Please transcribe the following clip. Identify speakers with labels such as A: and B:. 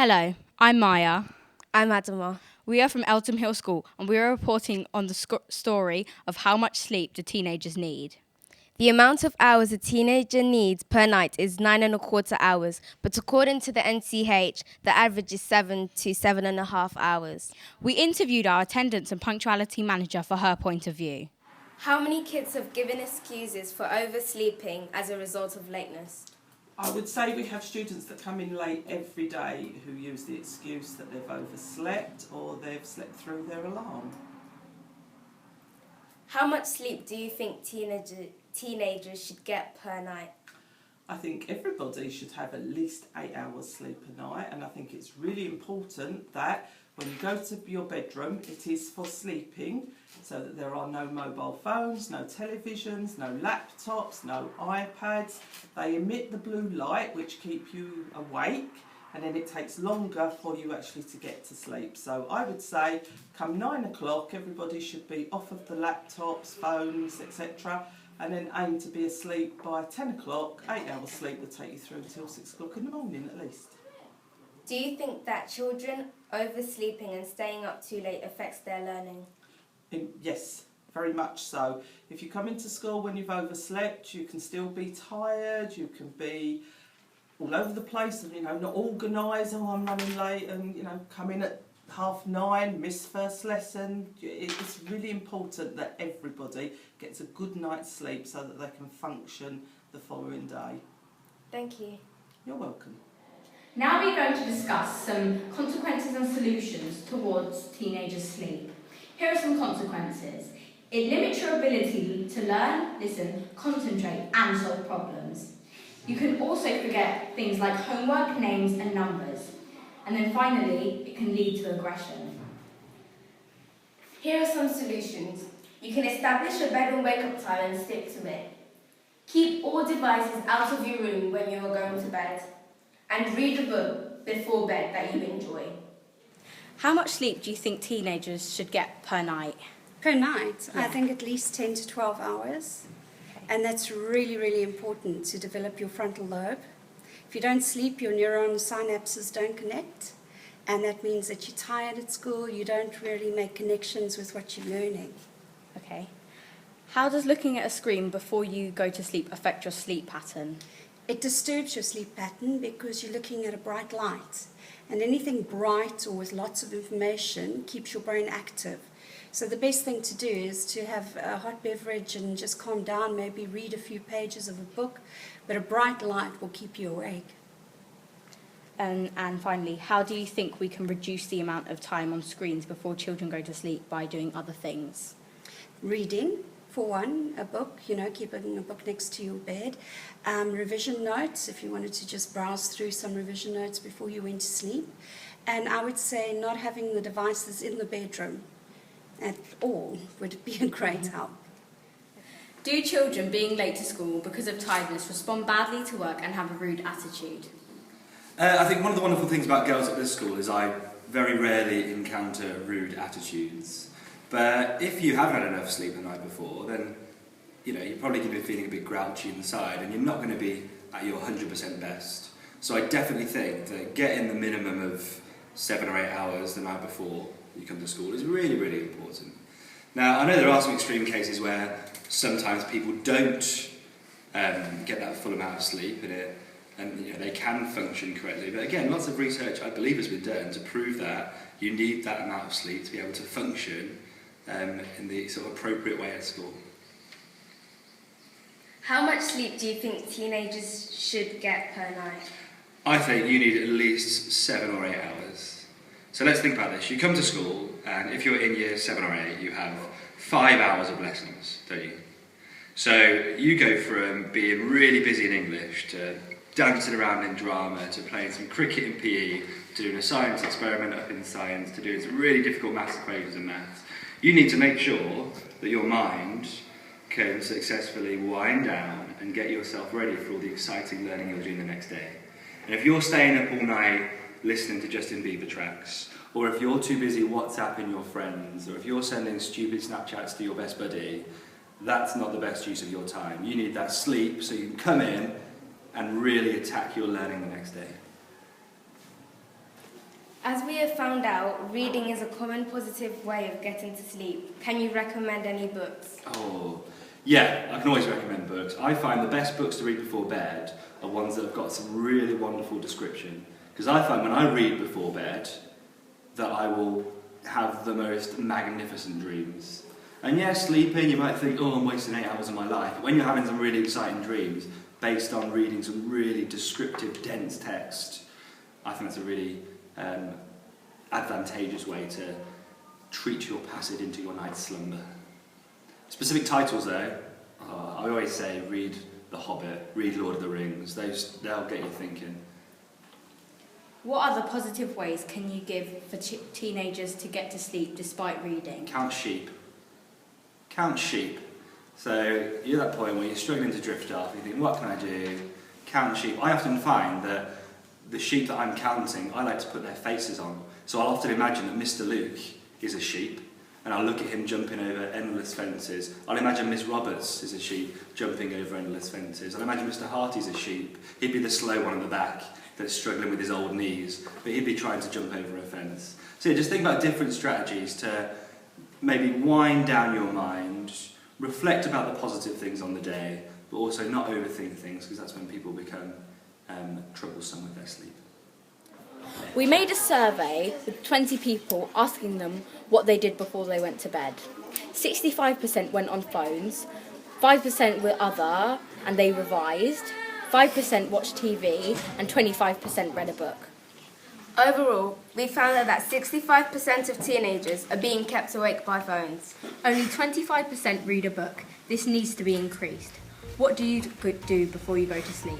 A: Hello, I'm Maya.
B: I'm Adama.
A: We are from Eltham Hill School and we are reporting on the story of how much sleep do teenagers need.
B: The amount of hours a teenager needs per night is 9.25 hours, but according to the NCH, the average is 7 to 7.5 hours.
A: We interviewed our attendance and punctuality manager for her point of view.
B: How many kids have given excuses for oversleeping as a result of lateness?
C: I would say we have students that come in late every day who use the excuse that they've overslept or they've slept through their alarm.
B: How much sleep do you think teenagers should get per night?
C: I think everybody should have at least 8 hours sleep a night, and I think it's really important that when you go to your bedroom, it is for sleeping, so that there are no mobile phones, no televisions, no laptops, no iPads. They emit the blue light, which keep you awake, and then it takes longer for you actually to get to sleep. So I would say come 9 o'clock, everybody should be off of the laptops, phones, etc., and then aim to be asleep by 10 o'clock. 8 hours sleep will take you through until 6 o'clock in the morning at least.
B: Do you think that children oversleeping and staying up too late affects their learning?
C: Yes, very much so. If you come into school when you've overslept, you can still be tired, you can be all over the place and, not organised. Oh, I'm running late and, come in at 9:30, miss first lesson. It's really important that everybody gets a good night's sleep so that they can function the following day.
B: Thank you.
C: You're welcome.
D: Now we're going to discuss some consequences and solutions towards teenagers' sleep. Here are some consequences. It limits your ability to learn, listen, concentrate and solve problems. You can also forget things like homework, names and numbers. And then finally, it can lead to aggression.
B: Here are some solutions. You can establish a bed and wake-up time and stick to it. Keep all devices out of your room when you are going to bed. And read a book before bed that you enjoy.
A: How much sleep do you think teenagers should get per night?
E: Per night,
A: Yeah.
E: I think at least 10 to 12 hours. And that's really, really important to develop your frontal lobe. If you don't sleep, your neuron synapses don't connect. And that means that you're tired at school, you don't really make connections with what you're learning.
A: Okay. How does looking at a screen before you go to sleep affect your sleep pattern?
E: It disturbs your sleep pattern because you're looking at a bright light. And anything bright or with lots of information keeps your brain active. So the best thing to do is to have a hot beverage and just calm down, maybe read a few pages of a book, but a bright light will keep you awake.
A: And finally, how do you think we can reduce the amount of time on screens before children go to sleep by doing other things?
E: Reading, for one, a book, keeping a book next to your bed. Revision notes, if you wanted to just browse through some revision notes before you went to sleep. And I would say not having the devices in the bedroom at all would be a great help.
A: Do children being late to school because of tiredness respond badly to work and have a rude attitude?
F: I think one of the wonderful things about girls at this school is I very rarely encounter rude attitudes. But if you haven't had enough sleep the night before, then you're probably going to be feeling a bit grouchy inside and you're not going to be at your 100% best. So I definitely think that getting the minimum of 7 or 8 hours the night before you come to school is really, really important. Now, I know there are some extreme cases where sometimes people don't get that full amount of sleep and they can function correctly. But again, lots of research, I believe, has been done to prove that you need that amount of sleep to be able to function in the sort of appropriate way at school.
B: How much sleep do you think teenagers should get per night?
F: I think you need at least 7 or 8 hours. So let's think about this. You come to school, and if you're in year 7 or 8, you have 5 hours of lessons, don't you? So you go from being really busy in English to dancing around in drama, to playing some cricket in PE, to doing a science experiment up in science, to doing some really difficult maths equations and maths. You need to make sure that your mind can successfully wind down and get yourself ready for all the exciting learning you're doing the next day. And if you're staying up all night listening to Justin Bieber tracks, or if you're too busy WhatsApping your friends, or if you're sending stupid Snapchats to your best buddy, that's not the best use of your time. You need that sleep so you can come in and really attack your learning the next day.
B: As we have found out, reading is a common positive way of getting to sleep. Can you recommend any books?
F: Oh, yeah, I can always recommend books. I find the best books to read before bed are ones that have got some really wonderful description. Because I find when I read before bed that I will have the most magnificent dreams. And yeah, sleeping, you might think, oh, I'm wasting 8 hours of my life. But when you're having some really exciting dreams based on reading some really descriptive, dense text, I think that's a really advantageous way to treat your passage into your night's slumber. Specific titles though, I always say read The Hobbit, read Lord of the Rings, they'll get you thinking.
A: What other positive ways can you give for teenagers to get to sleep despite reading?
F: Count sheep. Count sheep. So you're at that point where you're struggling to drift off, you think, what can I do? Count sheep. I often find that the sheep that I'm counting, I like to put their faces on. So I'll often imagine that Mr. Luke is a sheep, and I'll look at him jumping over endless fences. I'll imagine Miss Roberts is a sheep, jumping over endless fences. I'll imagine Mr. Harty's a sheep. He'd be the slow one in the back that's struggling with his old knees, but he'd be trying to jump over a fence. So yeah, just think about different strategies to maybe wind down your mind, reflect about the positive things on the day, but also not overthink things, because that's when people become troublesome with their sleep.
A: We made a survey with 20 people asking them what they did before they went to bed. 65% went on phones, 5% were other and they revised, 5% watched TV and 25% read a book.
B: Overall, we found that 65% of teenagers are being kept awake by phones.
A: Only 25% read a book. This needs to be increased. What do you do before you go to sleep?